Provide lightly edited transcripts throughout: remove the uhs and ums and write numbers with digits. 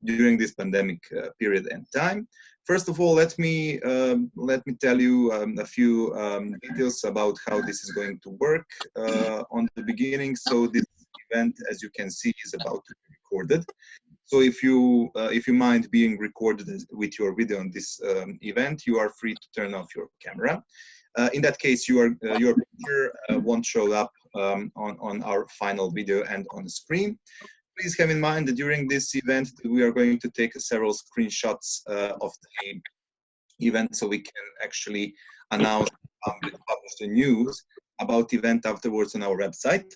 during this pandemic period and time. First of all, let me tell you a few details about how this is going to work on the beginning. So this event, as you can see, is about to be recorded. So if you mind being recorded with your video on this event, you are free to turn off your camera. In that case, your picture won't show up on our final video and on the screen. Please have in mind that during this event, we are going to take several screenshots of the event, so we can actually announce and publish the news about the event afterwards on our website.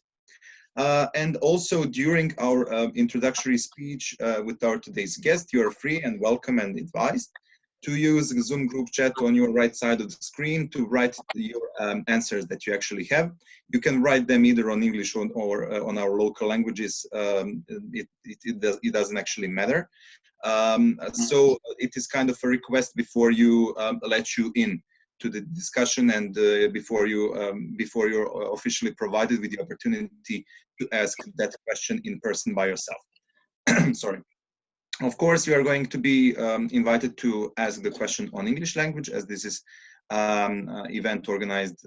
And also during our introductory speech with our today's guest, you are free and welcome and advised to use the Zoom group chat on your right side of the screen to write your answers that you actually have. You can write them either on English or on our local languages. It doesn't actually matter. So it is kind of a request before you let you in to the discussion, and before you're officially provided with the opportunity to ask that question in person by yourself. Sorry. Of course, you are going to be invited to ask the question on English language, as this is event organized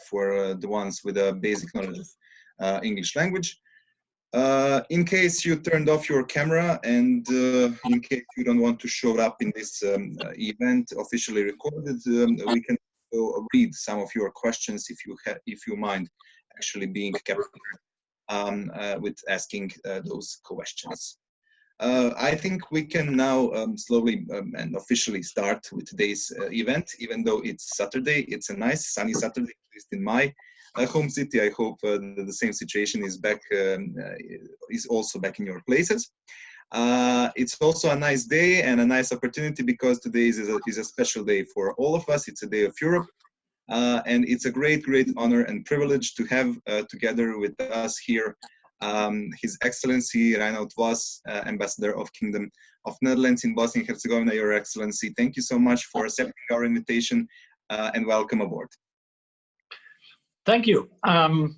for the ones with a basic knowledge of English language. In case you turned off your camera and in case you don't want to show up in this event officially recorded, we can read some of your questions if you mind actually being captured with asking those questions. I think we can now slowly and officially start with today's event. Even though it's Saturday, it's a nice sunny Saturday, at least in my home city. I hope that the same situation is back, is also back in your places. It's also a nice day and a nice opportunity because today is a special day for all of us. It's a day of Europe. And it's a great honor and privilege to have together with us here His Excellency Reinout Vos, Ambassador of Kingdom of Netherlands in Bosnia and Hercegovina. Your Excellency, thank you so much for accepting our invitation and welcome aboard. Thank you. And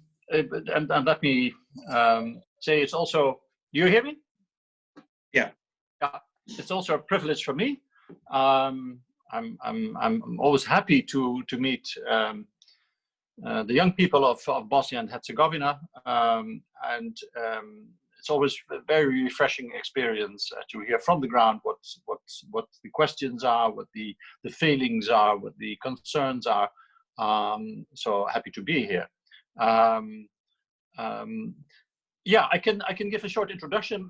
let me say it's also, do you hear me? Yeah. Yeah. It's also a privilege for me. I'm always happy to meet the young people of Bosnia and Herzegovina, and it's always a very refreshing experience to hear from the ground what the questions are, what the feelings are, what the concerns are. So happy to be here. Yeah, I can give a short introduction.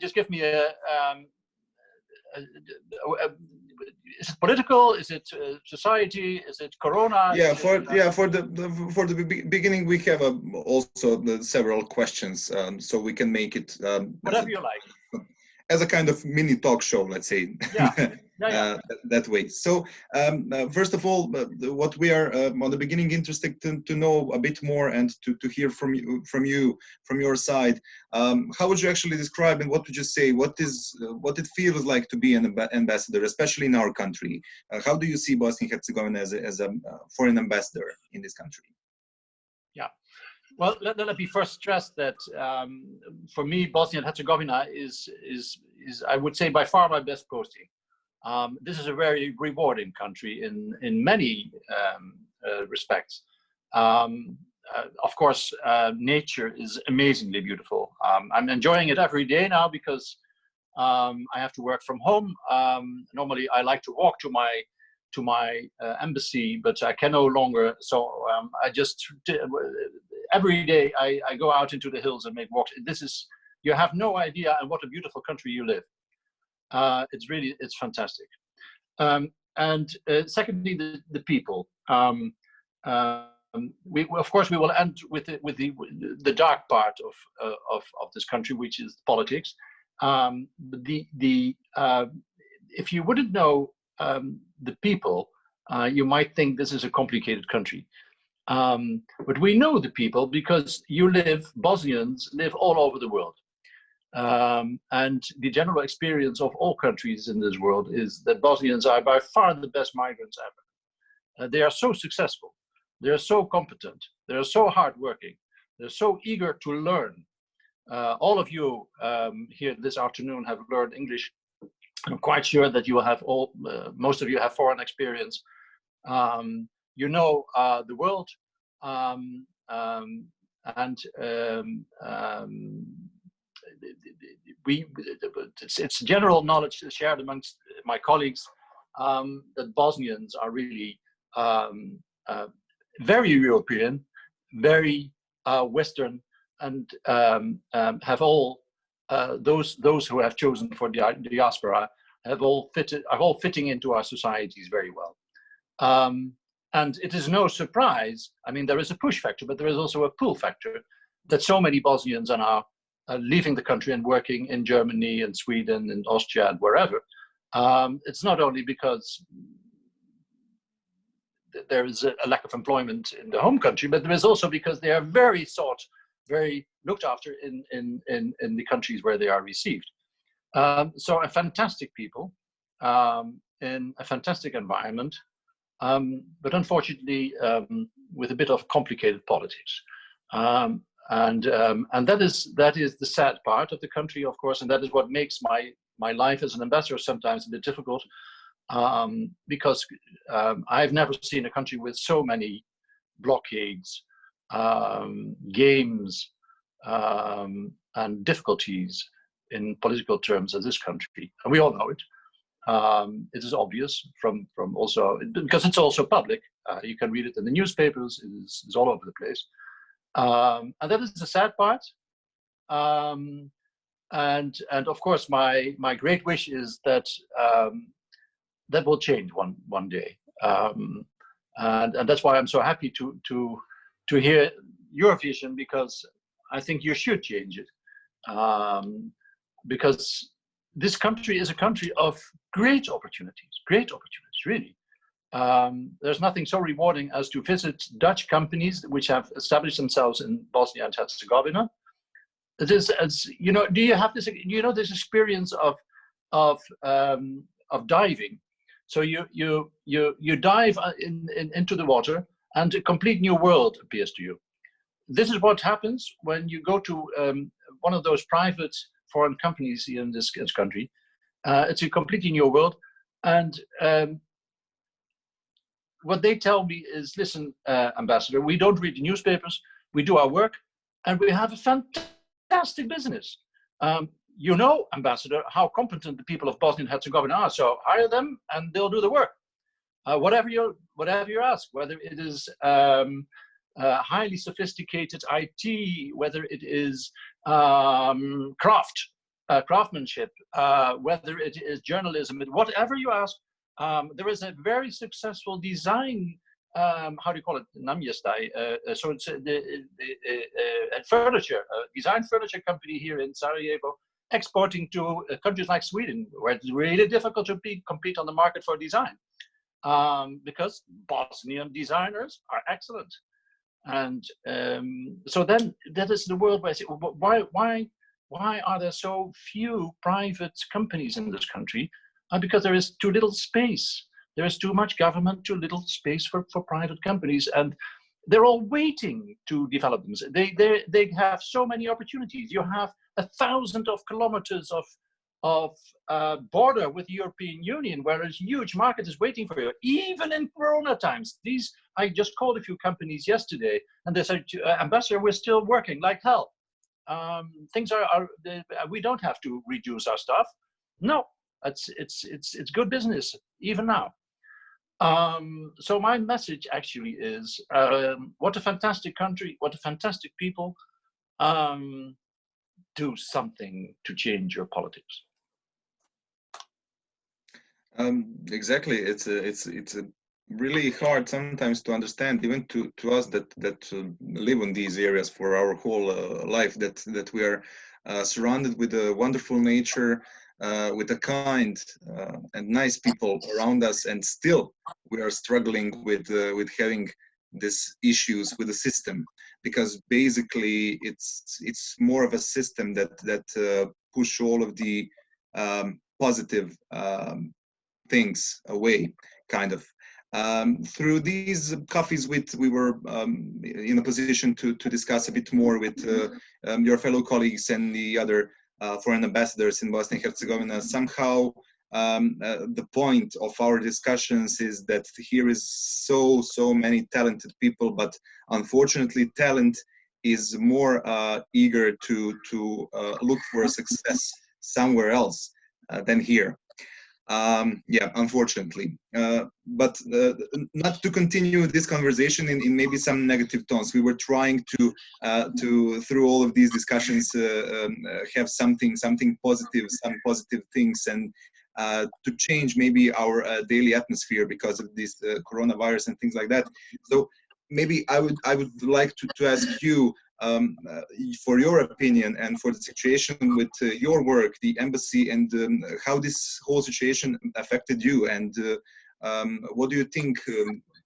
Just give me is it political? Is it society? Is it Corona? Yeah, for the beginning, we have also several questions, so we can make it whatever you like, as a kind of mini talk show, let's say. Yeah. That way. So first of all, what we are on the beginning interested to know a bit more and to hear from your side. How would you actually describe and what would you say? What it feels like to be an ambassador, especially in our country? How do you see Bosnia and Herzegovina as a foreign ambassador in this country? Yeah. Well, let me first stress that for me, Bosnia and Herzegovina is I would say by far my best posting. This is a very rewarding country in many respects. Of course, nature is amazingly beautiful. I'm enjoying it every day now because I have to work from home. Normally, I like to walk to my embassy, but I can no longer. So I just every day I go out into the hills and make walks. You have no idea, and what a beautiful country you live. It's fantastic. And secondly, the people. Of course we will end with the dark part of this country, which is politics. If you wouldn't know the people, you might think this is a complicated country. But we know the people because Bosnians live all over the world. And the general experience of all countries in this world is that Bosnians are by far the best migrants ever. They are so successful, they are so competent, they are so hardworking, they're so eager to learn. all of you here this afternoon have learned English. I'm quite sure that you will have most of you have foreign experience. You know the world, it's general knowledge shared amongst my colleagues that Bosnians are really very European, very Western, and have all those who have chosen for the diaspora are all fitting into our societies very well. And it is no surprise. I mean, there is a push factor, but there is also a pull factor that so many Bosnians are now leaving the country and working in Germany and Sweden and Austria and wherever. It's not only because there is a lack of employment in the home country, but there is also because they are very sought, very looked after in the countries where they are received. So a fantastic people in a fantastic environment, but unfortunately with a bit of complicated politics. And that is the sad part of the country, of course, and that is what makes my life as an ambassador sometimes a bit difficult, because I've never seen a country with so many blockades, games, and difficulties in political terms as this country, and we all know it. It is obvious from also because it's also public. You can read it in the newspapers. It's all over the place. And that is the sad part. And of course, my great wish is that that will change one day. And that's why I'm so happy to hear your vision, because I think you should change it. Because this country is a country of great opportunities, really. There's nothing so rewarding as to visit Dutch companies which have established themselves in Bosnia and Herzegovina. It is, as you know, do you have this? You know, this experience of diving. So you dive into the water, and a complete new world appears to you. This is what happens when you go to one of those private foreign companies here in this country. It's a completely new world, and what they tell me is, listen, ambassador, we don't read the newspapers, we do our work, and we have a fantastic business. You know, ambassador, how competent the people of Bosnia and Herzegovina are, so hire them and they'll do the work. Whatever you ask, whether it is highly sophisticated IT, whether it is craftsmanship, whether it is journalism, whatever you ask, there is a very successful design, how do you call it, so it's a furniture, design furniture company here in Sarajevo, exporting to countries like Sweden, where it's really difficult to compete on the market for design, because Bosnian designers are excellent. And so then that is the world where I say, why are there so few private companies in this country? Because there is too little space. There is too much government, too little space for private companies, and they're all waiting to develop them. They have so many opportunities. You have 1,000 kilometers of border with the European Union, where a huge market is waiting for you. Even in Corona times, I just called a few companies yesterday, and they said, Ambassador, we're still working like hell. Things we don't have to reduce our staff. No, it's good business even now. So my message actually is, what a fantastic country, what a fantastic people. Do something to change your politics. Exactly, it's a really hard sometimes to understand, even to us that live in these areas for our whole life, that we are surrounded with a wonderful nature, with a kind and nice people around us, and still we are struggling with having these issues with the system, because basically it's more of a system that push all of the positive things away, kind of. Through these coffees, we were in a position to discuss a bit more with your fellow colleagues and the other foreign ambassadors in Bosnia and Herzegovina. Somehow, the point of our discussions is that here is so many talented people, but unfortunately, talent is more eager to look for success somewhere else than here. Yeah, unfortunately. But not to continue this conversation in maybe some negative tones. We were trying to through all of these discussions, have something positive, some positive things, and to change maybe our daily atmosphere because of this coronavirus and things like that. So maybe I would like to ask you, for your opinion and for the situation with your work, the embassy, and how this whole situation affected you, and what do you think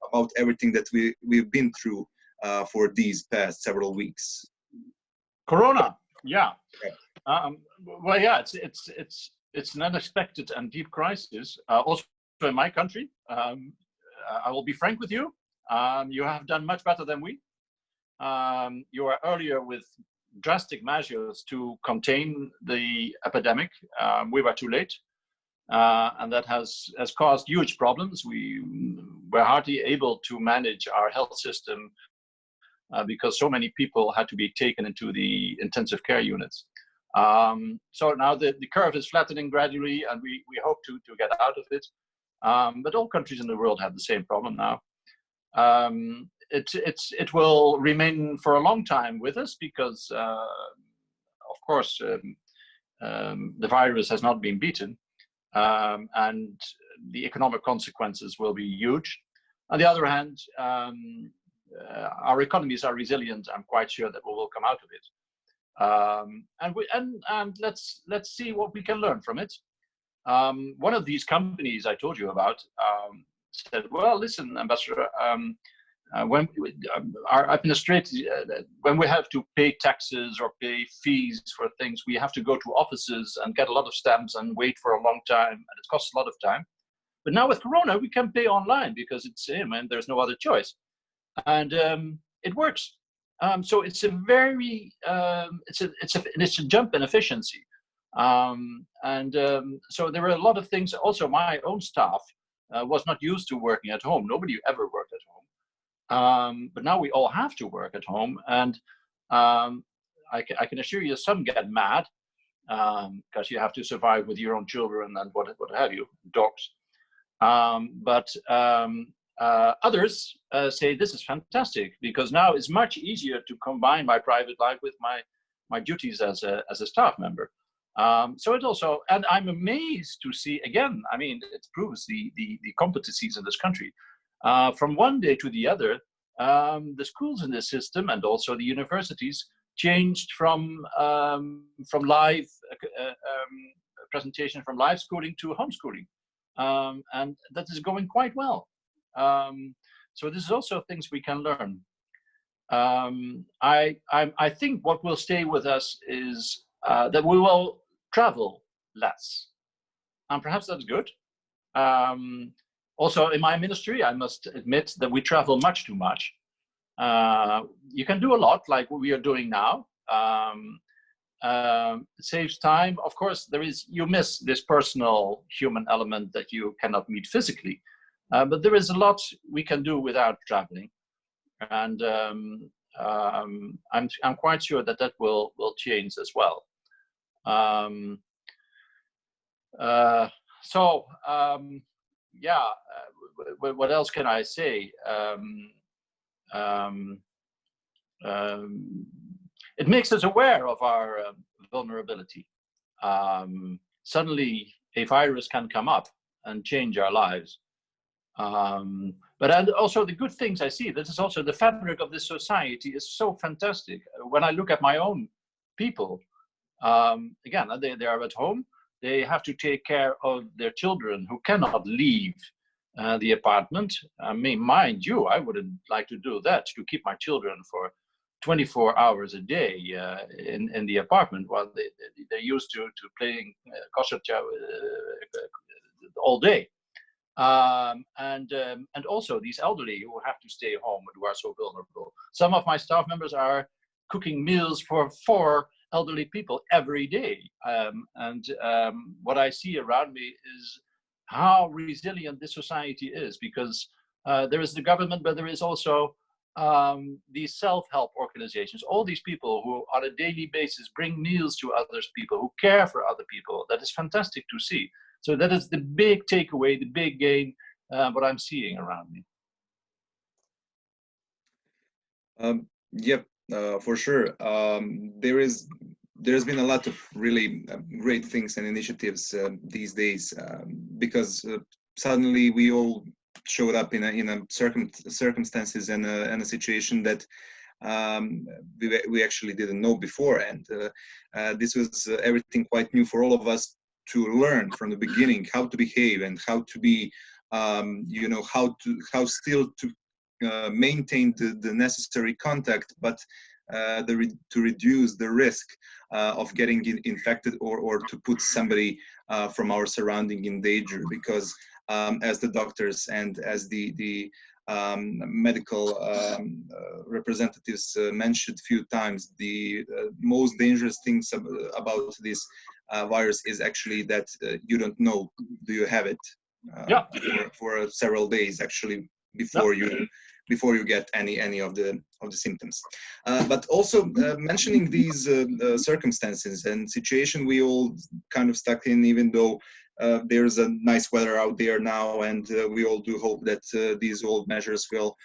about everything that we've been through for these past several weeks? Corona, yeah. Well, yeah, it's an unexpected and deep crisis. Also in my country, I will be frank with you. You have done much better than we. You were earlier with drastic measures to contain the epidemic. We were too late, and that has caused huge problems. We were hardly able to manage our health system because so many people had to be taken into the intensive care units. So now the curve is flattening gradually, and we hope to get out of it. But all countries in the world have the same problem now. It will remain for a long time with us because, of course, the virus has not been beaten, and the economic consequences will be huge. On the other hand, our economies are resilient. I'm quite sure that we will come out of it. And let's see what we can learn from it. One of these companies I told you about said, "Well, listen, Ambassador, when our administrators, when we have to pay taxes or pay fees for things, we have to go to offices and get a lot of stamps and wait for a long time, and it costs a lot of time. But now with Corona, we can pay online because it's and there's no other choice, and it works. So it's a very it's a jump in efficiency, so there are a lot of things. Also, my own staff was not used to working at home. Nobody ever worked at home, but now we all have to work at home, and I can assure you, some get mad because you have to survive with your own children and what have you, dogs. But others say this is fantastic because now it's much easier to combine my private life with my duties as a staff member. So it also, and I'm amazed to see again. I mean, it proves the competencies in this country. From one day to the other, the schools in this system and also the universities changed from live presentation, from live schooling to homeschooling, and that is going quite well. So this is also things we can learn. I think what will stay with us is that we will travel less, and perhaps that's good. Also, in my ministry, I must admit that we travel much too much. You can do a lot, like what we are doing now. It saves time. Of course, you miss this personal human element that you cannot meet physically. But there is a lot we can do without traveling, and I'm quite sure that will change as well. Yeah. What else can I say? It makes us aware of our vulnerability. Suddenly, a virus can come up and change our lives. But also the good things I see, this is also the fabric of this society is so fantastic. When I look at my own people, again, they are at home. They have to take care of their children who cannot leave the apartment. I mean, mind you, I wouldn't like to do that, to keep my children for 24 hours a day in the apartment while they're used to playing košarka all day. and also these elderly who have to stay home and who are so vulnerable. Some of my staff members are cooking meals for 4 elderly people every day. What I see around me is how resilient this society is, because there is the government, but there is also these self-help organizations, all these people who on a daily basis bring meals to other people, who care for other people. That is fantastic to see. So that is the big takeaway, the big gain, what I'm seeing around me. Yep, for sure. There's been a lot of really great things and initiatives these days, because suddenly we all showed up in a circumstances and a situation that we actually didn't know before, and this was everything quite new for all of us to learn from the beginning how to behave and how to be, you know, how still to maintain the necessary contact, but to reduce the risk of getting infected or to put somebody from our surrounding in danger, because as the doctors and as the medical representatives mentioned a few times, the most dangerous things about this virus is actually that you don't know do you have it for several days actually before you get any of the symptoms. But also mentioning these circumstances and situation we all kind of stuck in, even though there's a nice weather out there now, and we all do hope that these old measures will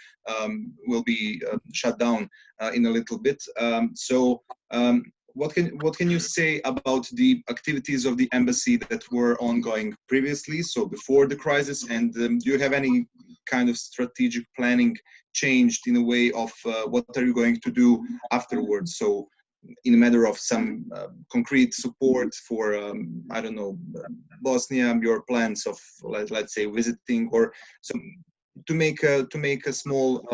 be shut down in a little bit. What can you say about the activities of the embassy that were ongoing previously, so before the crisis, and do you have any kind of strategic planning changed in a way of what are you going to do afterwards? So in a matter of some concrete support for, I don't know, Bosnia, your plans of, let's say, visiting, or some to make a small,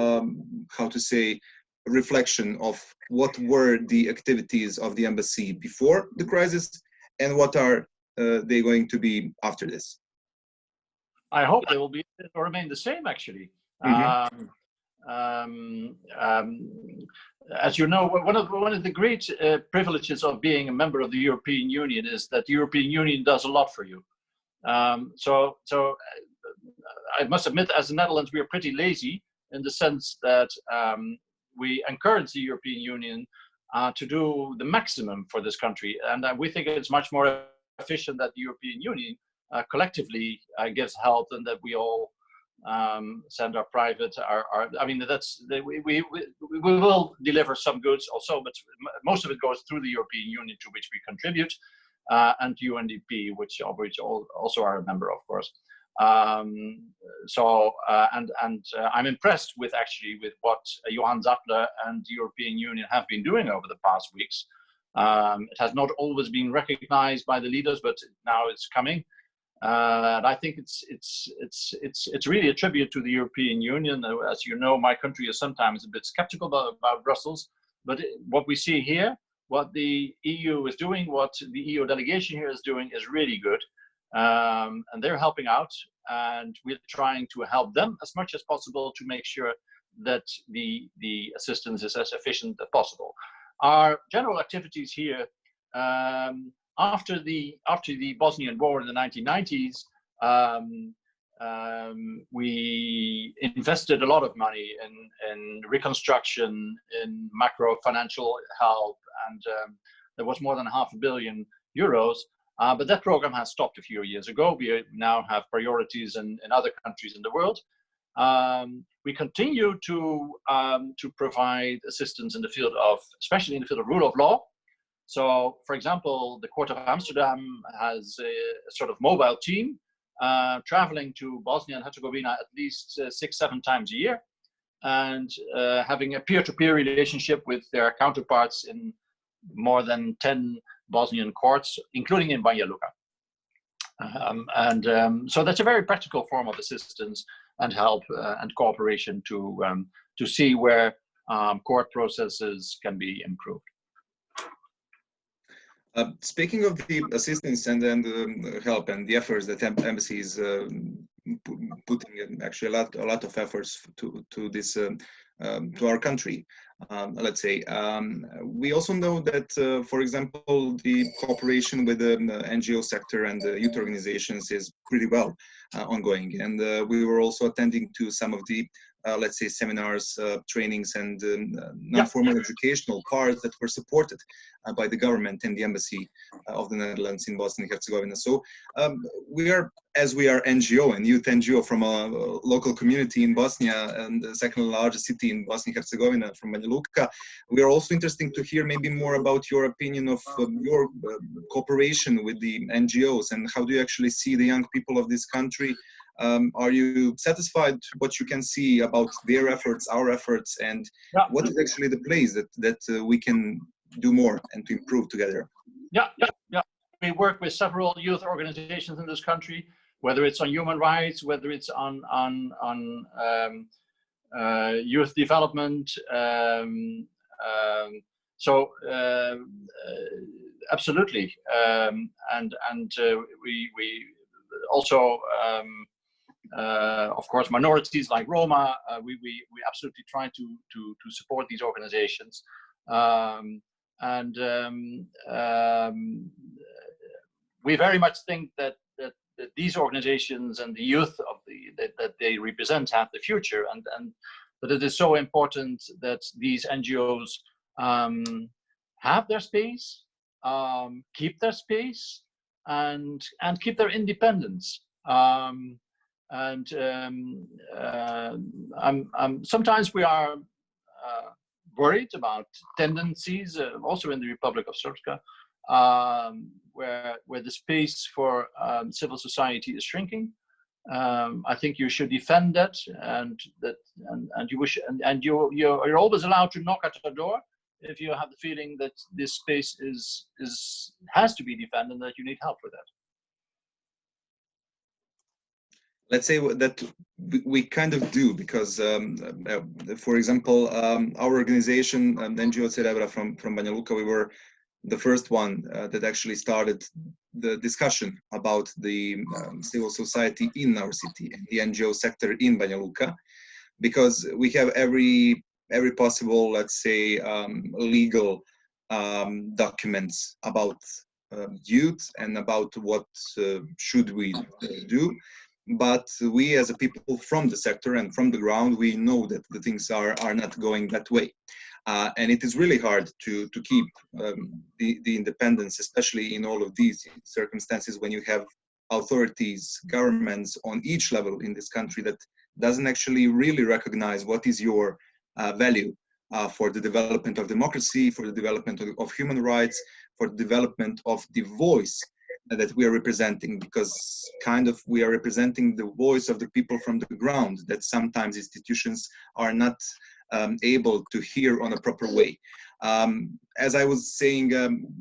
how to say, reflection of what were the activities of the embassy before the crisis and what are they going to be after this? I hope they will be or remain the same, actually. Mm-hmm. As you know, one of the great privileges of being a member of the European Union is that the European Union does a lot for you. So I must admit, as the Netherlands, we are pretty lazy in the sense that we encourage the European Union to do the maximum for this country, and we think it's much more efficient that the European Union collectively gives help than that we all send our private. I mean, we will deliver some goods also, but most of it goes through the European Union, to which we contribute, and UNDP, which also are a member, of course. I'm impressed with what Johan Zappler and the European Union have been doing over the past weeks. It has not always been recognized by the leaders, but now it's coming. And I think it's really a tribute to the European Union. As you know, my country is sometimes a bit skeptical about Brussels, but what we see here, what the EU is doing, what the EU delegation here is doing, is really good. And they're helping out, and we're trying to help them as much as possible to make sure that the assistance is as efficient as possible. Our general activities here, after the Bosnian War in the 1990s, we invested a lot of money in reconstruction, in macro financial help, and there was more than €500 million. But that program has stopped a few years ago. We now have priorities in other countries in the world. We continue to provide assistance in the field of, especially in the field of rule of law. So, for example, the Court of Amsterdam has a sort of mobile team traveling to Bosnia and Herzegovina at least 6-7 times a year, and having a peer-to-peer relationship with their counterparts in more than 10 Bosnian courts, including in Banja Luka. So that's a very practical form of assistance and help and cooperation to see where court processes can be improved. Speaking of the assistance and then the help and the efforts that embassy is putting actually a lot of efforts to this to our country. Let's say we also know that, for example, the cooperation with the NGO sector and the youth organizations is pretty well ongoing, and we were also attending to some of the let's say seminars, trainings, and non-formal educational parts that were supported by the government and the embassy of the Netherlands in Bosnia and Herzegovina. So we are NGO and youth NGO from a local community in Bosnia and the second largest city in Bosnia and Herzegovina, from Banja Luka. We are also interested to hear maybe more about your opinion of your cooperation with the NGOs, and how do you actually see the young people of this country. Are you satisfied what you can see about their efforts, our efforts, and what is actually the place that we can do more and to improve together? Yeah. We work with several youth organizations in this country, whether it's on human rights, whether it's on youth development. Absolutely, and we also. Of course, minorities like Roma, we absolutely try to support these organizations, we very much think that these organizations and the youth of that they represent have the future, and that it is so important that these NGOs have their space, keep their space, and keep their independence. Sometimes we are worried about tendencies, also in the Republic of Srpska, where the space for civil society is shrinking. I think you should defend that, and you're always allowed to knock at the door if you have the feeling that this space has to be defended and that you need help with that. Let's say that we kind of do, because, for example, our organization, NGO Evrope from Banja Luka, we were the first one that actually started the discussion about the civil society in our city and the NGO sector in Banja Luka, because we have every possible, let's say, legal documents about youth and about what should we do. But we, as a people from the sector and from the ground, we know that the things are not going that way. And it is really hard to keep the independence, especially in all of these circumstances when you have authorities, governments on each level in this country that doesn't actually really recognize what is your value for the development of democracy, for the development of human rights, for the development of the voice that we are representing, because kind of we are representing the voice of the people from the ground that sometimes institutions are not able to hear on a proper way. As I was saying,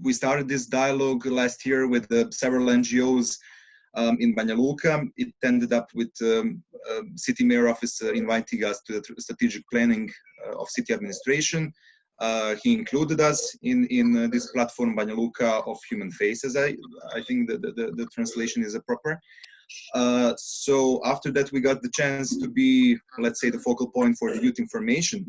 we started this dialogue last year with several NGOs in Banja Luka. It ended up with city mayor office inviting us to the strategic planning of city administration. He included us in this platform, Banja Luka of Human Faces. I think the translation is proper. So after that, we got the chance to be, let's say, the focal point for the youth information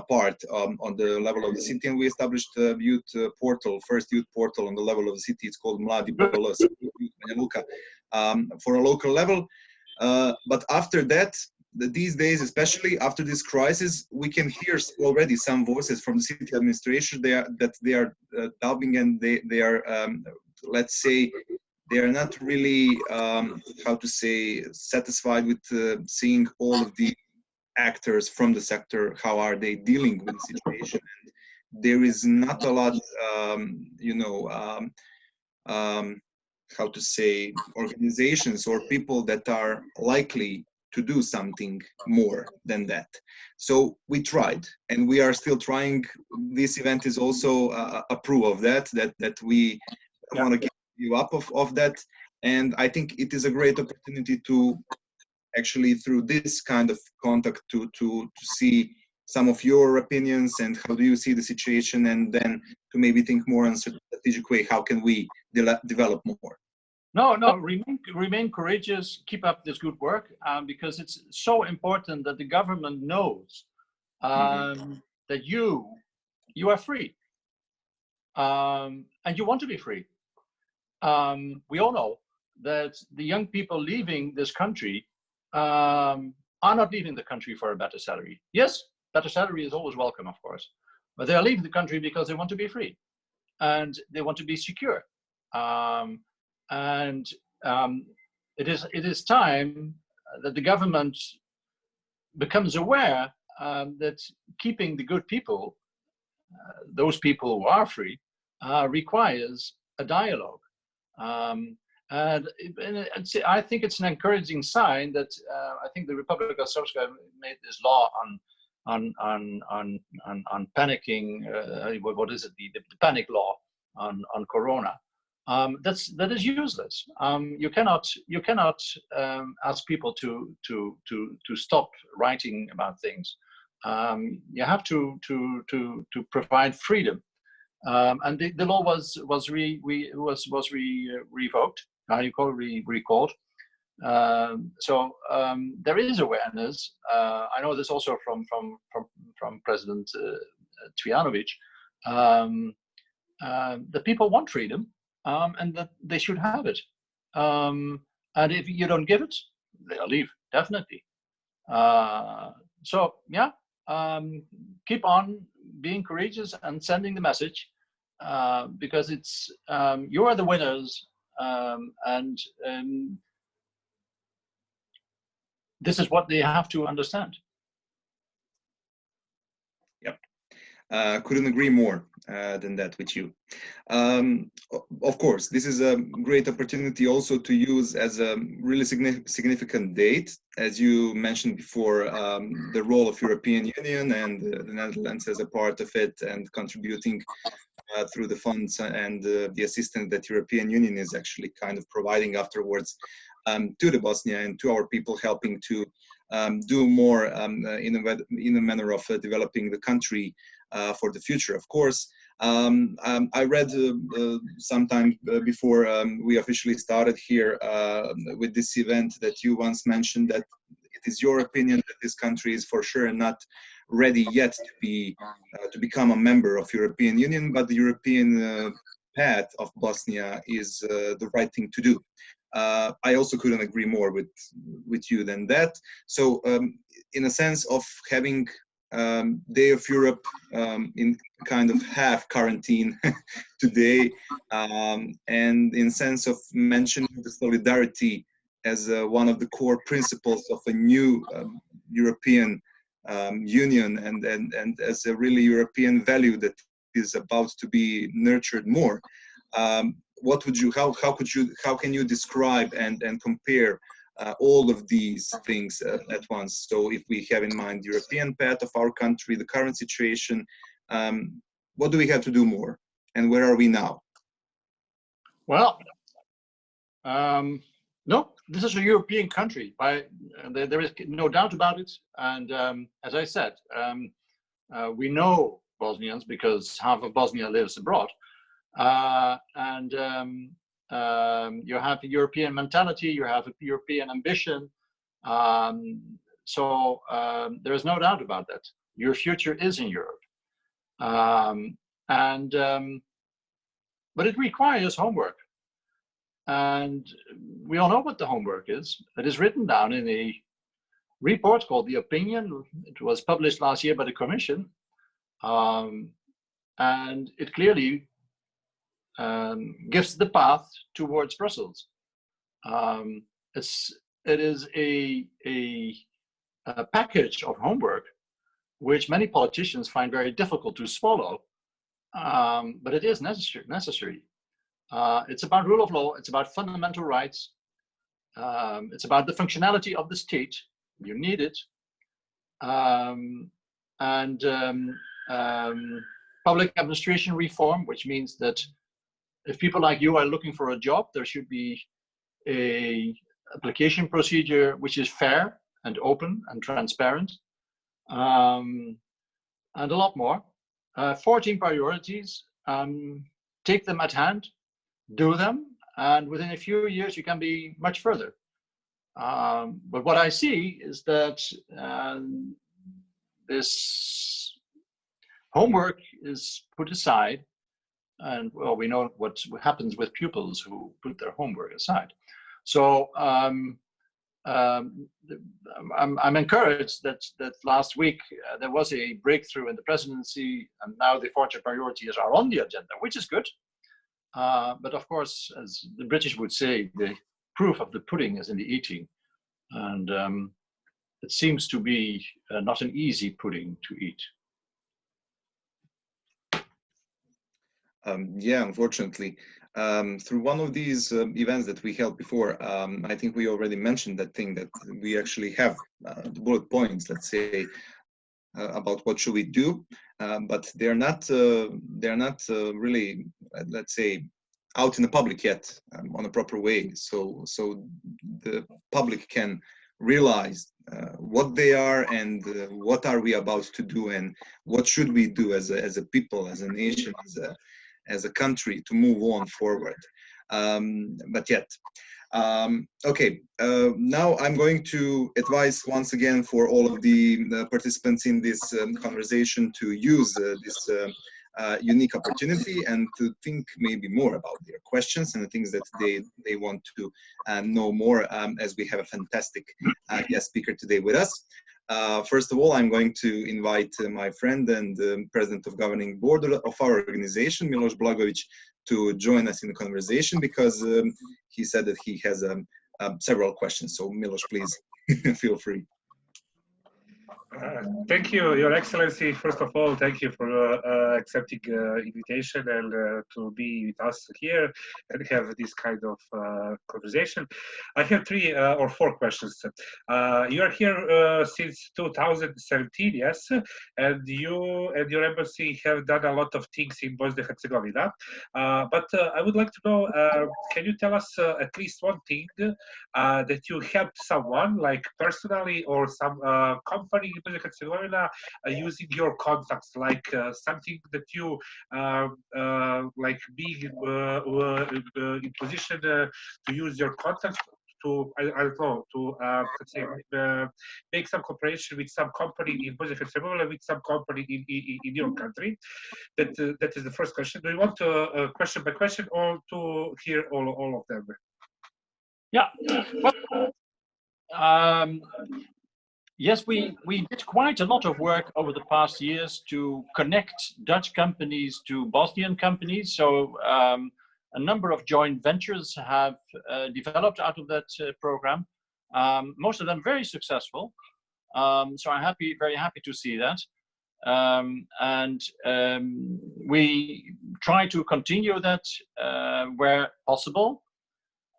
part on the level of the city, and we established a youth portal, first youth portal on the level of the city. It's called mladima, Banja Luka, for a local level. But after that, these days, especially after this crisis, we can hear already some voices from the city administration that they are dubbing, and they are, let's say, they are not really, how to say, satisfied with seeing all of the actors from the sector, how are they dealing with the situation. And there is not a lot, you know, how to say, organizations or people that are likely to do something more than that. So we tried, and we are still trying. This event is also a proof of that we want to give you up of that. And I think it is a great opportunity to actually, through this kind of contact, to see some of your opinions and how do you see the situation, and then to maybe think more in a strategic way, how can we develop more. No, remain courageous, keep up this good work, because it's so important that the government knows that you are free, and you want to be free. We all know that the young people leaving this country are not leaving the country for a better salary. Yes, better salary is always welcome, of course, but they are leaving the country because they want to be free, and they want to be secure. It is time that the government becomes aware that keeping the good people, those people who are free, requires a dialogue. And I think it's an encouraging sign that I think the Republic of Srpska made this law on panicking. What is it? The panic law on Corona. That is useless. You cannot ask people to stop writing about things. You have to provide freedom, and the law was revoked. Recalled. So there is awareness. I know this also from President Cvijanović. The people want freedom. And that they should have it. And if you don't give it, they'll leave, definitely. So, yeah, keep on being courageous and sending the message, because it's you are the winners, and this is what they have to understand. Couldn't agree more than that with you. Of course, this is a great opportunity also to use as a really significant date, as you mentioned before, the role of European Union and the Netherlands as a part of it, and contributing through the funds and the assistance that European Union is actually kind of providing afterwards to the Bosnia and to our people, helping to do more in a manner of developing the country for the future, of course. I read sometime before we officially started here with this event that you once mentioned that it is your opinion that this country is for sure not ready yet to become a member of European Union, but the European path of Bosnia is the right thing to do. I also couldn't agree more with you than that. So in a sense of having Day of Europe in kind of half quarantine today, and in sense of mentioning the solidarity as one of the core principles of a new European Union, and as a really European value that is about to be nurtured more. What would you? How can you describe and compare all of these things at once? So if we have in mind the European path of our country, the current situation, what do we have to do more, and where are we now? Well, no, this is a European country. There is no doubt about it. And as I said, we know Bosnians because half of Bosnia lives abroad. And you have a European mentality, you have a European ambition. So there is no doubt about that. Your future is in Europe. But it requires homework. And we all know what the homework is. It is written down in a report called The Opinion. It was published last year by the Commission. And it clearly gives the path towards Brussels. It is a package of homework which many politicians find very difficult to swallow, but it is necessary. It's about rule of law, it's about fundamental rights, it's about the functionality of the state. You need it. Public administration reform, which means that if people like you are looking for a job, there should be a application procedure which is fair and open and transparent, and a lot more. 14 priorities, take them at hand, do them, and within a few years, you can be much further. But what I see is that this homework is put aside, and well, we know what happens with pupils who put their homework aside. So I'm encouraged that last week there was a breakthrough in the presidency, and now the foreign priorities are on the agenda, which is good. But of course, as the British would say, the proof of the pudding is in the eating, and it seems to be not an easy pudding to eat. Yeah, unfortunately. Through one of these events that we held before, I think we already mentioned that thing, that we actually have the bullet points, let's say, about what should we do, but they're not really, let's say, out in the public yet on a proper way. So the public can realize what they are and what are we about to do and what should we do as a people, as a nation, as a country to move on forward. But yet, okay, now I'm going to advise once again for all of the participants in this conversation to use this unique opportunity and to think maybe more about their questions and the things that they want to know more, as we have a fantastic guest speaker today with us. First of all, I'm going to invite my friend and president of governing board of our organization, Miloš Blagović, to join us in the conversation, because he said that he has several questions. So Miloš, please feel free. Thank you, Your Excellency. First of all, thank you for accepting invitation and to be with us here and have this kind of conversation. I have 3 or 4 questions. You are here since 2017, yes, and you and your embassy have done a lot of things in Bosnia and Herzegovina. But I would like to know, can you tell us at least one thing that you helped someone, like personally or some company in Bosnia and Herzegovina, using your contacts, like something that you like being in position to use your contacts to, I don't know, to let's say, make some cooperation with some company in Bosnia and Herzegovina, with some company in your country. That is the first question. Do you want to question by question or to hear all of them? Yeah. Well, yes, we did quite a lot of work over the past years to connect Dutch companies to Bosnian companies. So a number of joint ventures have developed out of that program. Most of them very successful. So I'm very happy to see that. And we try to continue that where possible,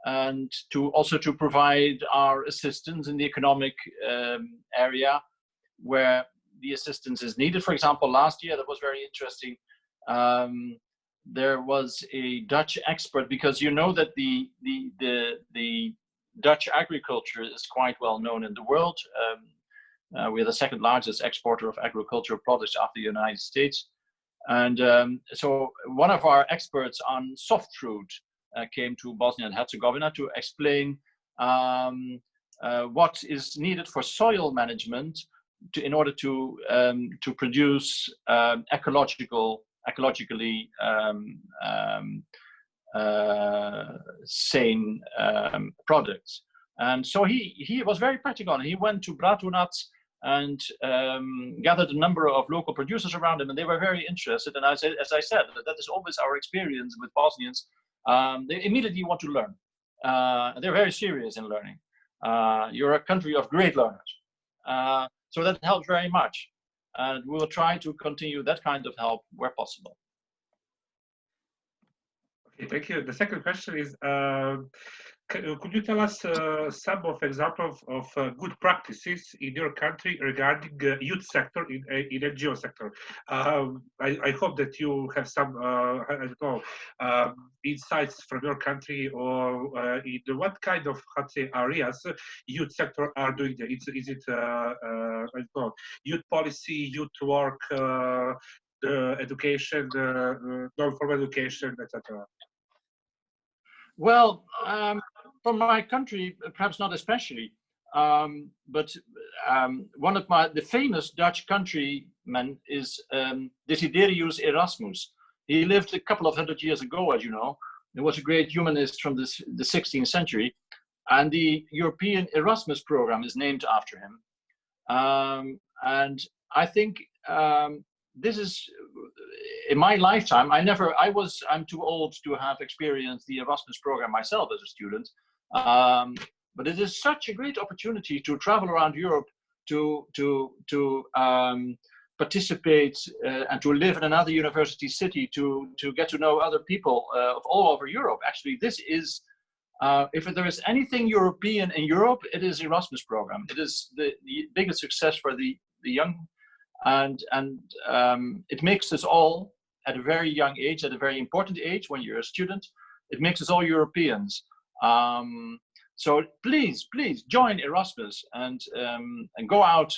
and to also to provide our assistance in the economic area where the assistance is needed. For example, last year, that was very interesting. There was a Dutch expert, because you know that the Dutch agriculture is quite well known in the world. We are the second largest exporter of agricultural products after the United States. And so one of our experts on soft fruit came to Bosnia and Herzegovina to explain what is needed for soil management in order to produce ecologically sane products. And so he was very practical. And he went to Bratunac and gathered a number of local producers around him, and they were very interested. And as I said, that is always our experience with Bosnians. They immediately want to learn. They're very serious in learning. You're a country of great learners. So that helps very much. And we will try to continue that kind of help where possible. Okay, thank you. The second question is, could you tell us some of examples of good practices in your country regarding youth sector in NGO sector? I hope that you have some I don't know, insights from your country, or in what kind of, let's say, areas youth sector are doing there. Is it I don't know, youth policy, youth work, education, non-formal education, etc.? Well, from my country, perhaps not especially, but one of the famous Dutch countrymen is Desiderius Erasmus. He lived a couple of hundred years ago, as you know. He was a great humanist from the 16th century, and the European Erasmus program is named after him. And I think this is, in my lifetime, I'm too old to have experienced the Erasmus program myself as a student. But it is such a great opportunity to travel around Europe, to participate and to live in another university city, to get to know other people of all over Europe. Actually, this is, if there is anything European in Europe, it is Erasmus program. It is the biggest success for the young, and it makes us all at a very young age, at a very important age when you're a student, it makes us all Europeans. So please join Erasmus and go out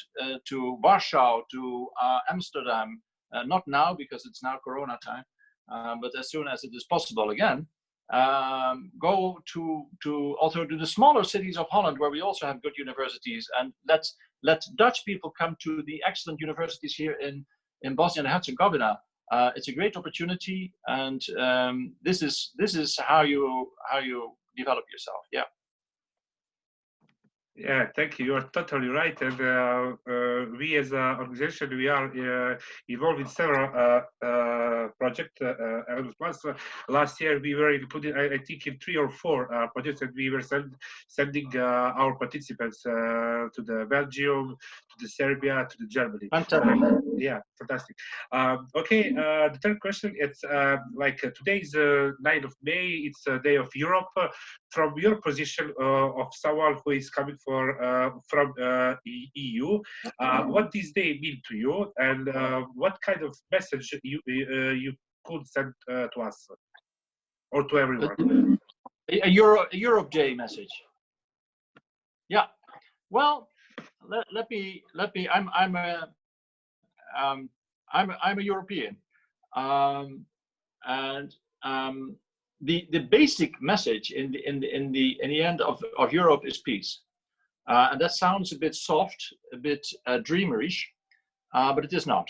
to Warsaw, to Amsterdam. Not now because it's now Corona time, but as soon as it is possible again. Go also to the smaller cities of Holland, where we also have good universities, and let Dutch people come to the excellent universities here in Bosnia and Herzegovina. It's a great opportunity, and this is how you develop yourself. Yeah. Yeah, thank you. You're totally right. And we as an organization, we are involved in several projects. Last year, we were included, I think, in 3 or 4 projects, and we were sending our participants to the Belgium, to the Serbia, to the Germany. Fantastic. Yeah, fantastic. Okay, the third question, it's like today is 9th of May, it's a day of Europe. From your position of someone who is coming from EU, what this day mean to you, and what kind of message you could send to us or to everyone? A Europe Day message. Yeah. Well, let me. I'm a European, and the basic message in the end of Europe is peace, and that sounds a bit soft, a bit dreamerish, but it is not.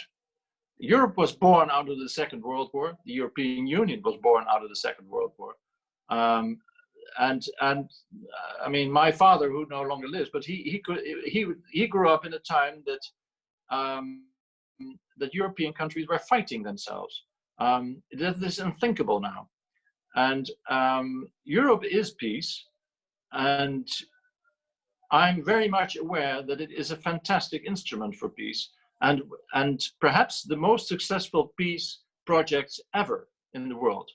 Europe was born out of the Second World War. The European Union was born out of the Second World War, and I mean, my father, who no longer lives, but he grew up in a time that European countries were fighting themselves. That is unthinkable now. And Europe is peace, and I'm very much aware that it is a fantastic instrument for peace, and perhaps the most successful peace projects ever in the world.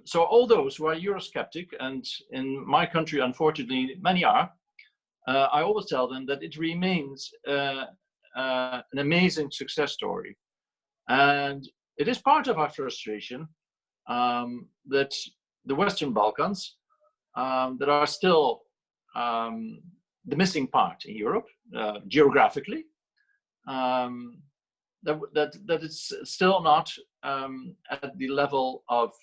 So all those who are Eurosceptic, and in my country, unfortunately, many are, I always tell them that it remains an amazing success story. And it is part of our frustration that the Western Balkans, that are still the missing part in Europe, geographically, that it's still not at the level of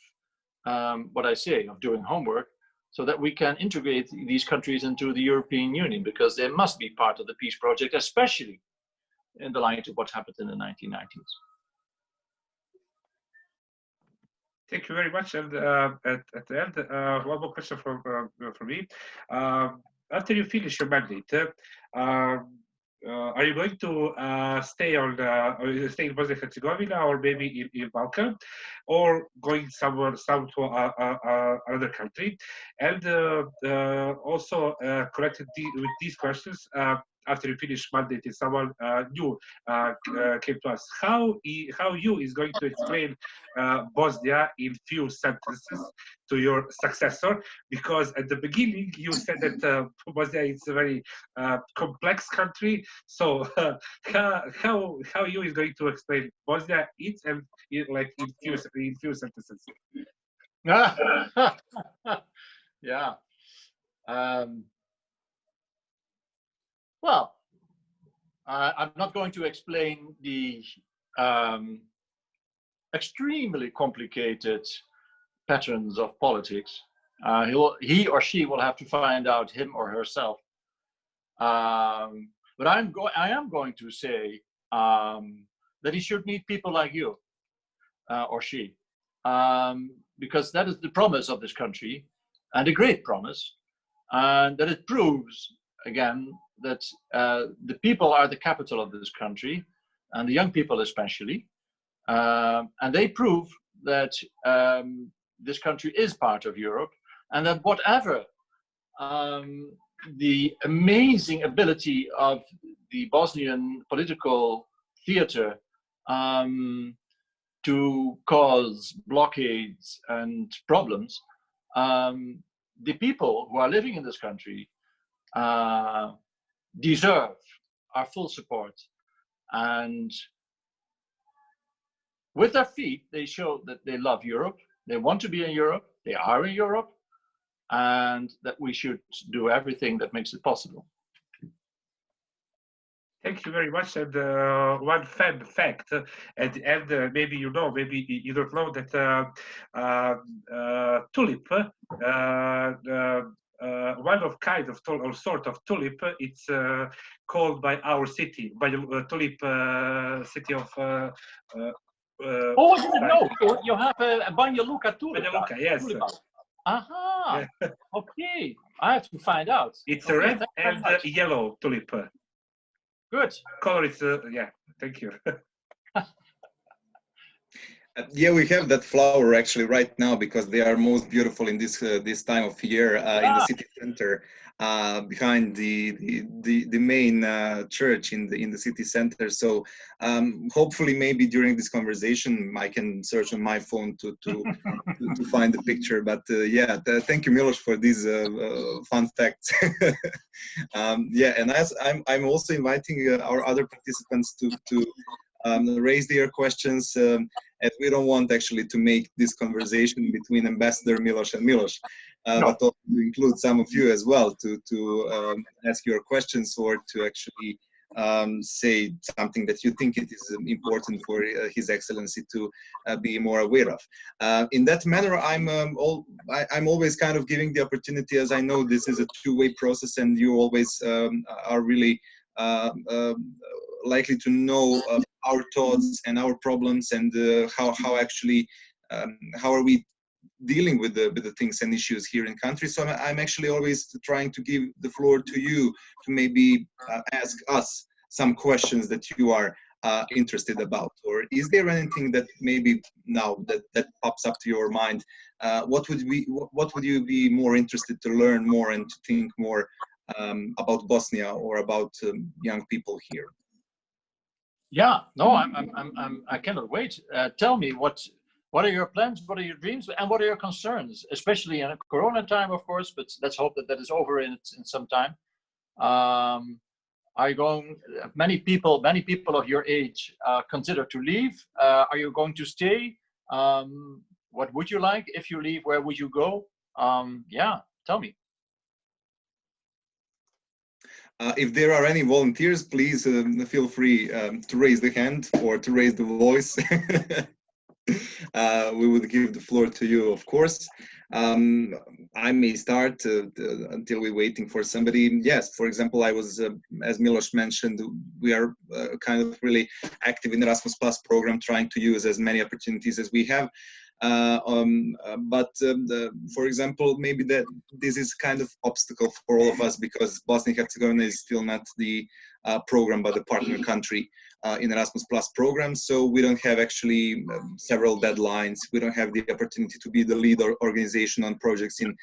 what I say, of doing homework, so that we can integrate these countries into the European Union, because they must be part of the peace project, especially in the light of what happened in the 1990s. Thank you very much. And at the end, one more question from me. After you finish your mandate, are you going to stay in Bosnia and Herzegovina, or maybe in Balkan, or going somewhere to another country? And also connected with these questions, after you finish mandate, if someone new came to us, how you is going to explain Bosnia in few sentences to your successor? Because at the beginning you said that Bosnia is a very complex country. So how you is going to explain Bosnia in few sentences? Yeah. Well, I'm not going to explain the extremely complicated patterns of politics. He or she will have to find out him or herself. But I am going to say that he should meet people like you or she, because that is the promise of this country, and a great promise, and that it proves again that the people are the capital of this country, and the young people especially, and they prove that this country is part of Europe, and that whatever the amazing ability of the Bosnian political theater to cause blockades and problems, the people who are living in this country deserve our full support. And with their feet, they show that they love Europe, they want to be in Europe, they are in Europe, and that we should do everything that makes it possible. Thank you very much. And one fun fact, and maybe you know, maybe you don't know, that tulip, one of kind of or sort of tulip, it's called by our city, by the tulip city of. Oh, I didn't know. You have a Banja Luka tulip. Banja Luka, yes. Aha. Yeah. Okay, I have to find out. It's okay, a red and yellow tulip. Good. Color is yeah. Thank you. Yeah, we have that flower actually right now because they are most beautiful in this this time of year in the city center, behind the main church in the city center. So hopefully, maybe during this conversation, I can search on my phone to find the picture. But yeah, thank you, Miloš, for these fun facts. Yeah, and as I'm also inviting our other participants to raise their questions. And we don't want actually to make this conversation between Ambassador Miloš and Miloš, no. But also to include some of you as well to ask your questions or to actually say something that you think it is important for His Excellency to be more aware of. In that manner, I'm always kind of giving the opportunity, as I know this is a two-way process, and you always are really likely to know our thoughts and our problems and how actually how are we dealing with the things and issues here in country. So I'm actually always trying to give the floor to you to maybe ask us some questions that you are interested about, or is there anything that maybe now that pops up to your mind? What would you be more interested to learn more and to think more about Bosnia or about young people here? Yeah, no, I cannot wait. Tell me what are your plans, what are your dreams, and what are your concerns, especially in a Corona time, of course. But let's hope that is over in some time. Are you going? Many people of your age consider to leave. Are you going to stay? What would you like if you leave? Where would you go? Yeah, tell me. If there are any volunteers, please feel free to raise the hand or to raise the voice. We would give the floor to you, of course. I may start until we're waiting for somebody. Yes, for example, I was, as Miloš mentioned, we are kind of really active in the Erasmus Plus program, trying to use as many opportunities as we have. For example, maybe that this is kind of obstacle for all of us because Bosnia and Herzegovina is still not the program by the partner country in Erasmus Plus program. So we don't have actually several deadlines. We don't have the opportunity to be the lead organization on projects in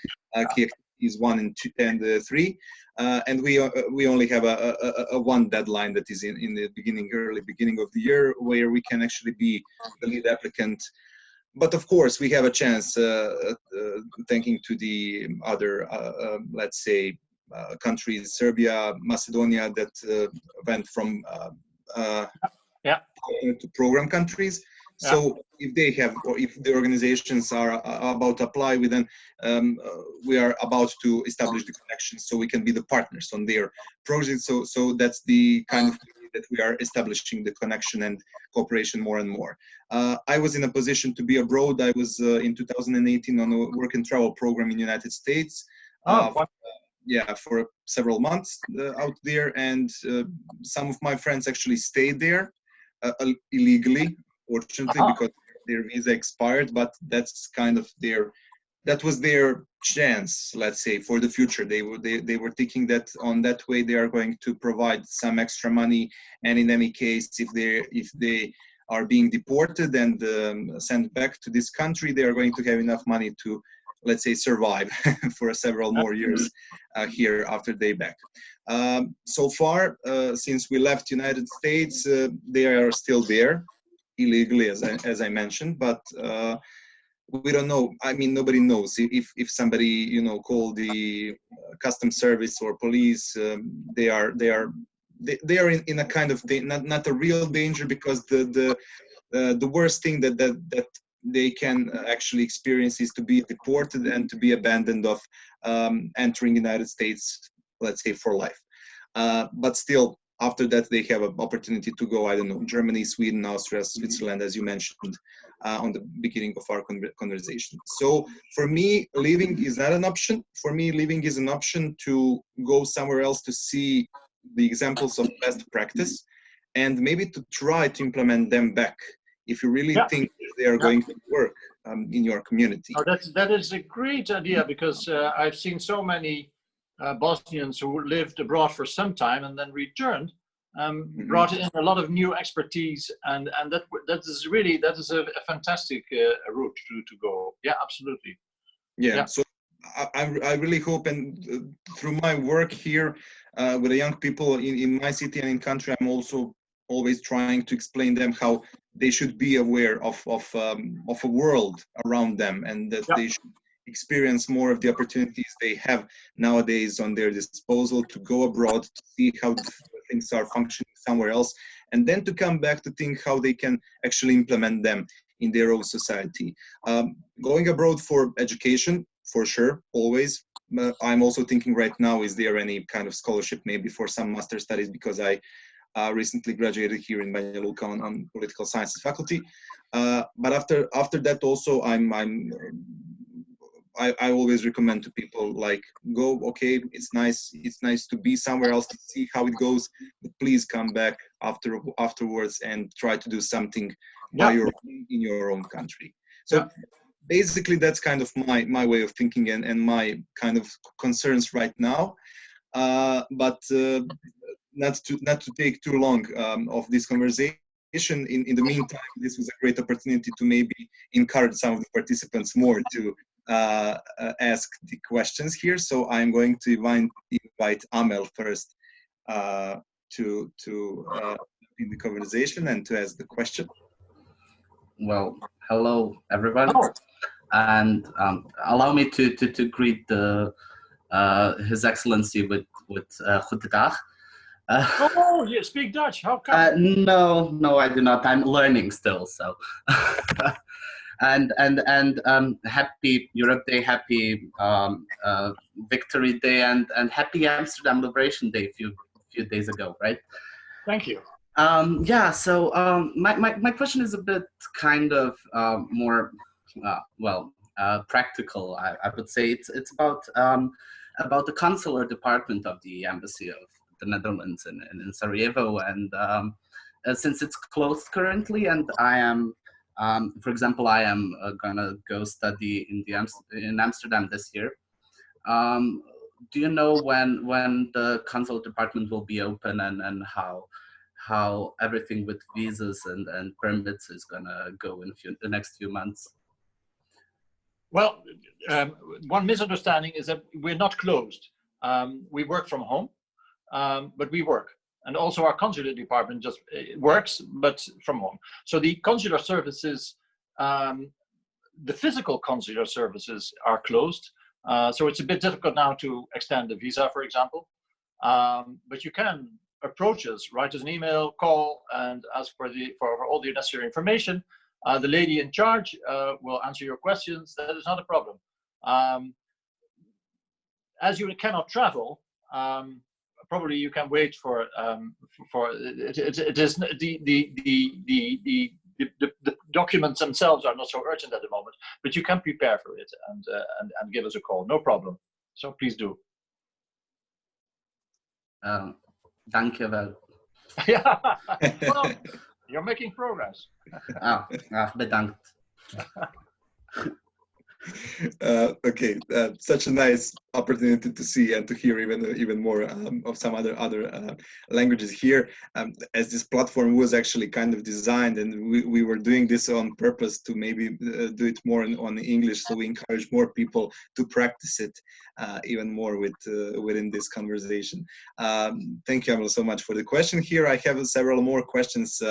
key activities 1 and 2 and 3. And we only have a one deadline that is in the early beginning of the year, where we can actually be the lead applicant. But of course, we have a chance, thanking to the other, let's say, countries, Serbia, Macedonia, that went from to program countries. So if they have, or if the organizations are about to apply, we are about to establish the connection, so we can be the partners on their projects. So that's the kind of that we are establishing the connection and cooperation more and more. I was in a position to be abroad. I was in 2018 on a work and travel program in the United States. Yeah, for several months out there, and some of my friends actually stayed there illegally, fortunately, because their visa expired. But that's kind of that was their chance, let's say, for the future. They were thinking that on that way they are going to provide some extra money, and in any case, if they are being deported and sent back to this country, they are going to have enough money to, let's say, survive for several more years here after they back. So far, since we left United States, they are still there illegally, as I mentioned, but we don't know. I mean, nobody knows if somebody, you know, called the customs service or police. They are in a kind of not a real danger, because the worst thing that they can actually experience is to be deported and to be abandoned of entering the United States, let's say, for life. But still, after that, they have an opportunity to go, I don't know, Germany, Sweden, Austria, Switzerland, as you mentioned on the beginning of our conversation. So for me, leaving is not an option. For me, leaving is an option to go somewhere else to see the examples of best practice and maybe to try to implement them back if you really think they are going to work in your community. Oh, that is a great idea, because I've seen so many Bosnians who lived abroad for some time and then returned, brought in a lot of new expertise, and that is a fantastic route to go. Yeah, absolutely. Yeah. So I really hope, and through my work here with the young people in my city and in country, I'm also always trying to explain them how they should be aware of a world around them, and that they should experience more of the opportunities they have nowadays on their disposal to go abroad, to see how things are functioning somewhere else, and then to come back to think how they can actually implement them in their own society. Going abroad for education, for sure, always. I'm also thinking right now, is there any kind of scholarship maybe for some master studies, because I recently graduated here in Banja Luka on political sciences faculty. But after that also, I always recommend to people, like, go, okay, it's nice to be somewhere else to see how it goes, but please come back afterwards and try to do something in your own country. So basically that's kind of my way of thinking and my kind of concerns right now. But not to take too long of this conversation. In the meantime, this was a great opportunity to maybe encourage some of the participants more to ask the questions here. So I'm going to invite Amel first to in the conversation and to ask the question. Well, hello everyone, and allow me to greet His Excellency with Goedendag. Oh, you speak Dutch? How come? No, I do not. I'm learning still. So, and happy Europe Day, happy Victory Day, and happy Amsterdam Liberation Day a few days ago, right? Thank you. Yeah. So my question is a bit kind of more practical. I would say it's about the consular department of the Embassy of the Netherlands in Sarajevo, and since it's closed currently, and I am, for example, I am gonna go study in Amsterdam this year. Do you know when the consular department will be open, and how everything with visas and permits is gonna go in the next few months? Well, one misunderstanding is that we're not closed. We work from home. But we work, and also our consular department just works, but from home. So the consular services, the physical consular services are closed. So it's a bit difficult now to extend the visa, for example. But you can approach us, write us an email, call, and ask for all the necessary information. The lady in charge will answer your questions. That is not a problem. As you cannot travel, probably you can wait for it is the documents themselves are not so urgent at the moment, but you can prepare for it and give us a call, no problem. So please do. Dank je wel. Yeah. Well, you're making progress. Bedankt. Okay, such a nice opportunity to see and to hear even more of some other languages here. As this platform was actually kind of designed, and we were doing this on purpose to maybe do it more on English, so we encourage more people to practice it even more within this conversation. Thank you, Amel, so much for the question here. I have several more questions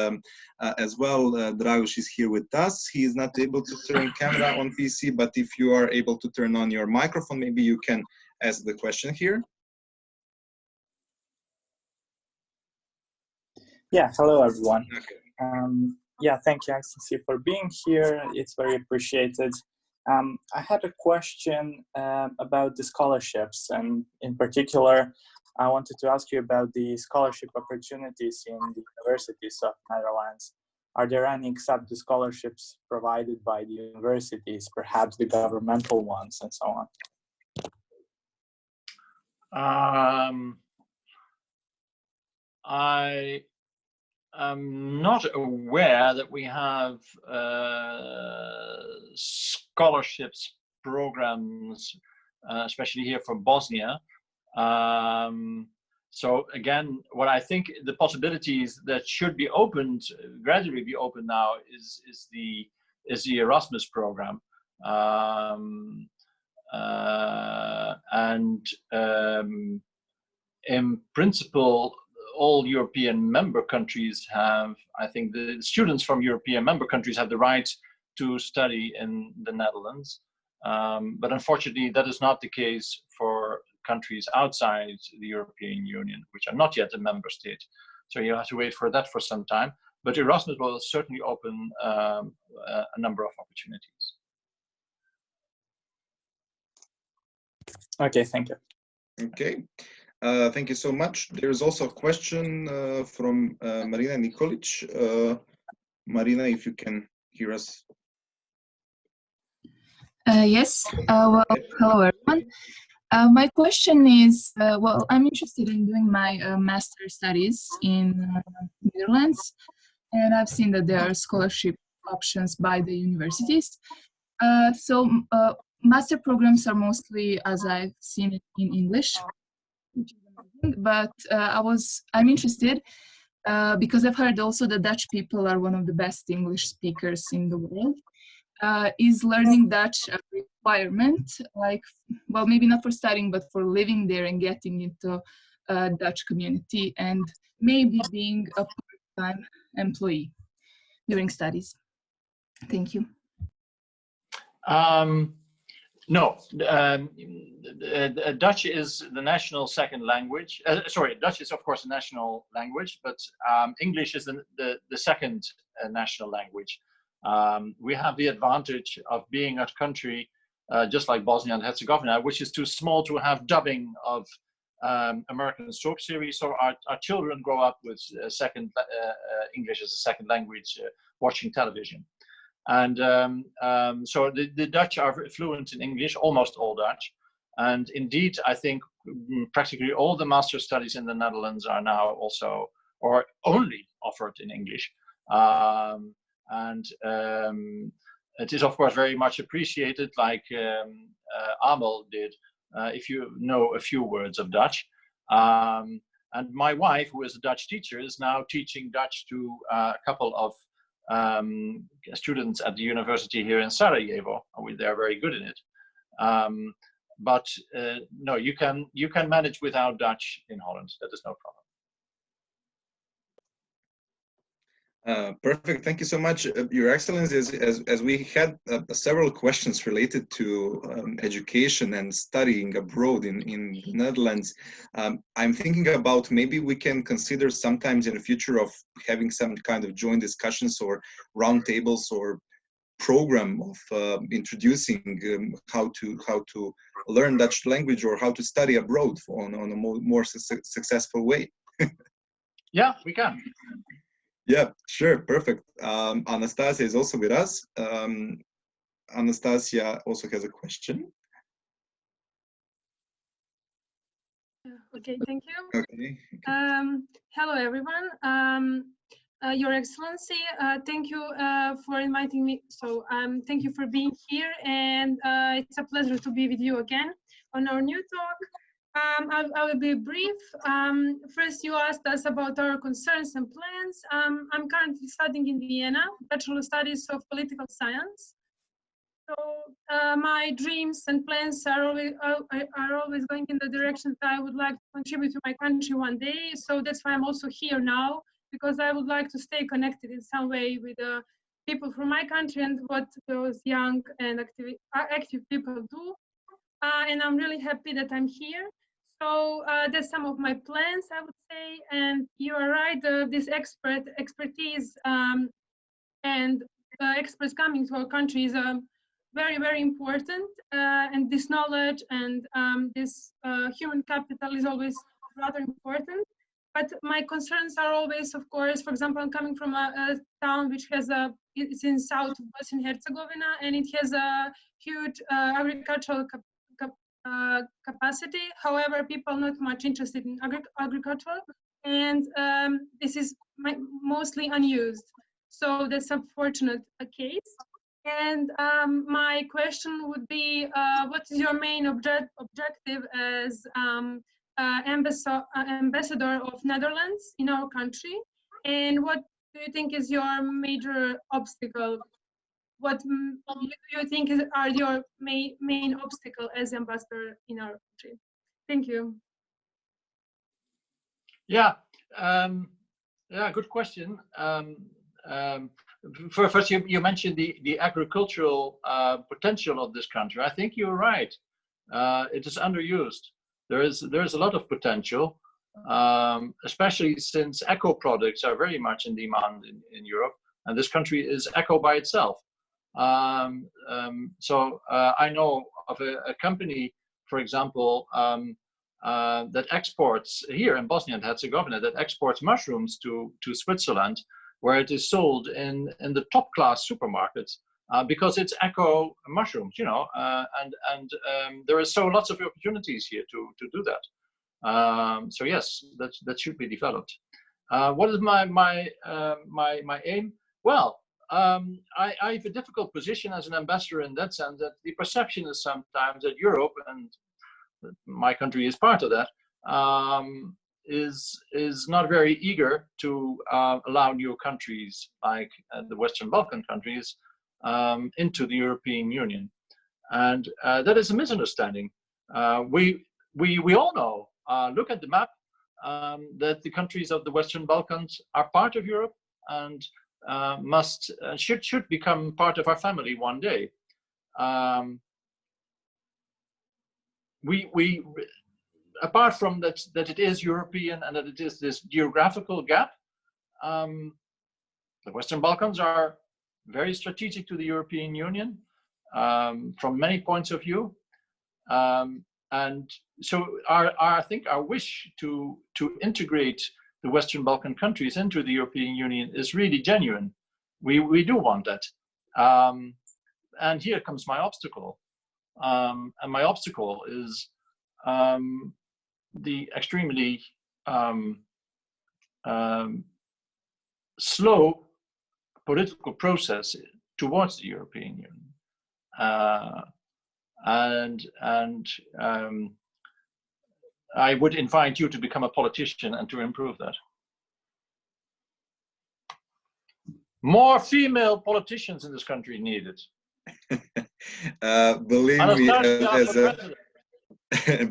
as well. Dragoš is here with us. He is not able to turn camera on PC, but if you are able to turn on your microphone, maybe you can ask the question here. Yeah, hello everyone. Okay. Yeah, thank you, Excellency, for being here. It's very appreciated. I had a question about the scholarships, and in particular, I wanted to ask you about the scholarship opportunities in the universities of Netherlands. Are there any accepted scholarships provided by the universities, perhaps the governmental ones, and so on? I am not aware that we have scholarships programs, especially here for Bosnia. So again, what I think the possibilities that should be opened, gradually be opened now, is the Erasmus program, in principle, all European member countries have, I think the students from European member countries have the right to study in the Netherlands. But unfortunately, that is not the case for countries outside the European Union, which are not yet a member state. So you have to wait for that for some time. But Erasmus will certainly open a number of opportunities. Okay, thank you. Okay, thank you so much. There's also a question from Marina Nikolic. Marina, if you can hear us. Yes, well, hello everyone. My question is, well, I'm interested in doing my master's studies in Netherlands, and I've seen that there are scholarship options by the universities. Master programs are mostly, as I've seen it, in English, which is amazing, but I'm interested because I've heard also that Dutch people are one of the best English speakers in the world. Is learning Dutch a requirement, like, well, maybe not for studying, but for living there and getting into a Dutch community and maybe being a part-time employee during studies? Thank you. No, Dutch is the national second language. Sorry, Dutch is of course a national language, but English is the second national language. We have the advantage of being a country just like Bosnia and Herzegovina, which is too small to have dubbing of American soap series. So our children grow up with English as a second language, watching television. And so the Dutch are fluent in English, almost all Dutch. And indeed, I think practically all the master studies in the Netherlands are now also, or only offered in English. It is, of course, very much appreciated, like Amel did, if you know a few words of Dutch. And my wife, who is a Dutch teacher, is now teaching Dutch to a couple of students at the university here in Sarajevo. They are very good in it. But no, you can manage without Dutch in Holland. That is no problem. Perfect. Thank you so much, Your Excellency. As we had several questions related to education and studying abroad in the Netherlands, I'm thinking about maybe we can consider sometimes in the future of having some kind of joint discussions or roundtables or program of introducing how to learn Dutch language or how to study abroad on a more successful way. Yeah, we can. Yeah, sure, perfect. Anastasia is also with us. Anastasia also has a question. Okay, thank you. Okay. Hello, everyone. Your Excellency, thank you for inviting me. So thank you for being here, and it's a pleasure to be with you again on our new talk. I will be brief. First, you asked us about our concerns and plans. I'm currently studying in Vienna, Bachelor Studies of Political Science. So my dreams and plans are always going in the direction that I would like to contribute to my country one day. So that's why I'm also here now, because I would like to stay connected in some way with the people from my country and what those young and active people do. And I'm really happy that I'm here. So that's some of my plans, I would say. And you are right, this expertise and experts coming to our country is very, very important. And this knowledge and this human capital is always rather important. But my concerns are always, of course, for example, I'm coming from a town which has it's in south of Bosnia and Hercegovina, and it has a huge agricultural capacity. However, people are not much interested in agriculture, and this is mostly unused. So that's a fortunate case. And my question would be, what is your main objective as ambassador of Netherlands in our country? And what do you think is your major obstacle? What do you think are your main obstacle as ambassador in our country? Thank you. Yeah, yeah, good question. First, you mentioned the agricultural potential of this country. I think you're right. It is underused. There is a lot of potential, especially since eco products are very much in demand in Europe, and this country is eco by itself. So I know of a company, for example, that exports here in Bosnia and Herzegovina, that exports mushrooms to Switzerland, where it is sold in the top class supermarkets because it's eco mushrooms, you know, and there is so lots of opportunities here to do that. So yes, that should be developed. What is my aim? Well, I have a difficult position as an ambassador in that sense, that the perception is sometimes that Europe, and my country is part of that, is not very eager to allow new countries like the Western Balkan countries into the European Union, and that is a misunderstanding. We all know. Look at the map. That the countries of the Western Balkans are part of Europe and should become part of our family one day. Apart from that it is European and that it is this geographical gap, the Western Balkans are very strategic to the European Union from many points of view. And so I think our wish to integrate the Western Balkan countries into the European Union is really genuine. We do want that. And here comes my obstacle. And my obstacle is the extremely slow political process towards the European Union. And I would invite you to become a politician and to improve that. More female politicians in this country needed. Believe me,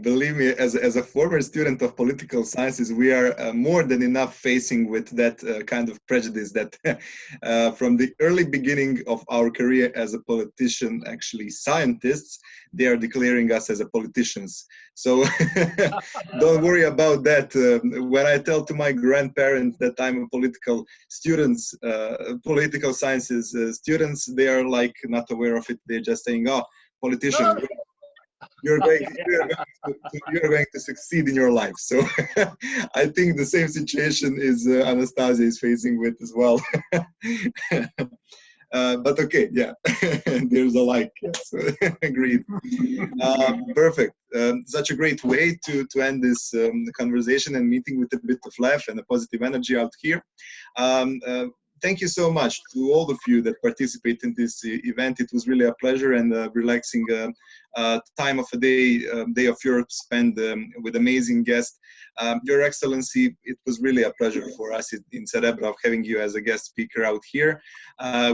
Believe me, as a former student of political sciences, we are more than enough facing with that kind of prejudice that from the early beginning of our career as a politician, actually scientists, they are declaring us as a politicians. So don't worry about that. When I tell to my grandparents that I'm a political students, political sciences students, they are like not aware of it. They're just saying, "Oh, politician." No. You're going to succeed in your life. So I think the same situation is Anastasia is facing with as well. But okay, yeah, there's a like. Yes, agreed. Perfect. Such a great way to end this conversation and meeting with a bit of laugh and a positive energy out here. Thank you so much to all of you that participate in this event. It was really a pleasure and a relaxing time of a day of Europe spent with amazing guests. Your Excellency, it was really a pleasure for us in Cerebra of having you as a guest speaker out here.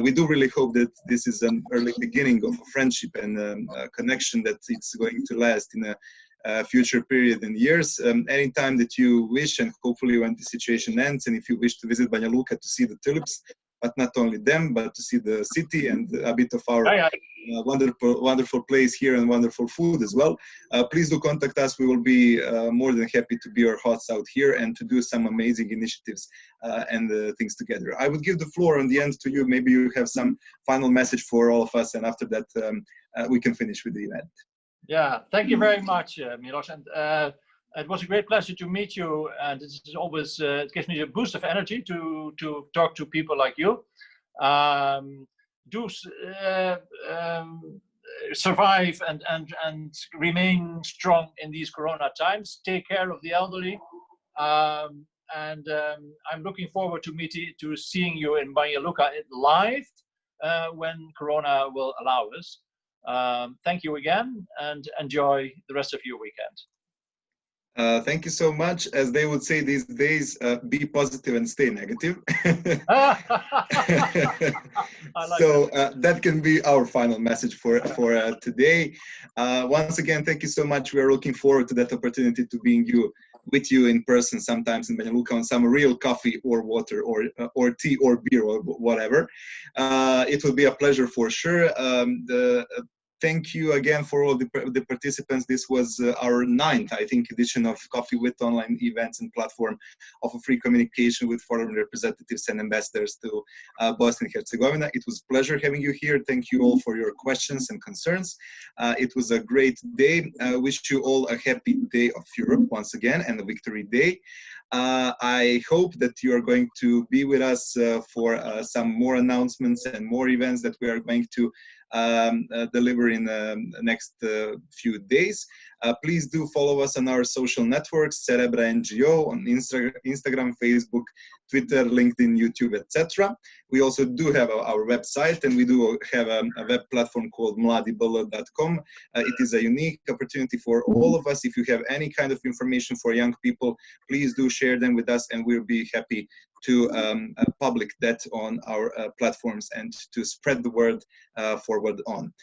We do really hope that this is an early beginning of a friendship and a connection that it's going to last in a future period and years. Anytime that you wish, and hopefully when the situation ends, and if you wish to visit Banja Luka to see the tulips, but not only them, but to see the city and a bit of our wonderful place here and wonderful food as well, please do contact us. We will be more than happy to be your hosts out here and to do some amazing initiatives and things together. I would give the floor on the end to you. Maybe you have some final message for all of us, and after that we can finish with the event. Yeah, thank you very much, Milos. And it was a great pleasure to meet you. And this is always, it gives me a boost of energy to talk to people like you. Survive and remain strong in these Corona times. Take care of the elderly. And I'm looking forward to seeing you in Banja Luka live when Corona will allow us. Thank you again, and enjoy the rest of your weekend. Thank you so much. As they would say these days, be positive and stay negative. So that can be our final message for today. Once again, thank you so much. We are looking forward to that opportunity to being with you in person sometimes in Banja Luka on some real coffee or water or tea or beer or whatever. It will be a pleasure for sure. Thank you again for all the participants. This was our 9th, I think, edition of Coffee with Online Events and Platform of a free communication with foreign representatives and ambassadors to Bosnia and Herzegovina. It was a pleasure having you here. Thank you all for your questions and concerns. It was a great day. I wish you all a happy day of Europe once again and a victory day. I hope that you are going to be with us for some more announcements and more events that we are going to deliver in the next few days. Please do follow us on our social networks, Cerebra NGO, on Instagram, Facebook, Twitter, LinkedIn, YouTube, etc. We also do have our website, and we do have a web platform called mladima.com. It is a unique opportunity for all of us. If you have any kind of information for young people, please do share them with us, and we'll be happy to public that on our platforms and to spread the word forward on.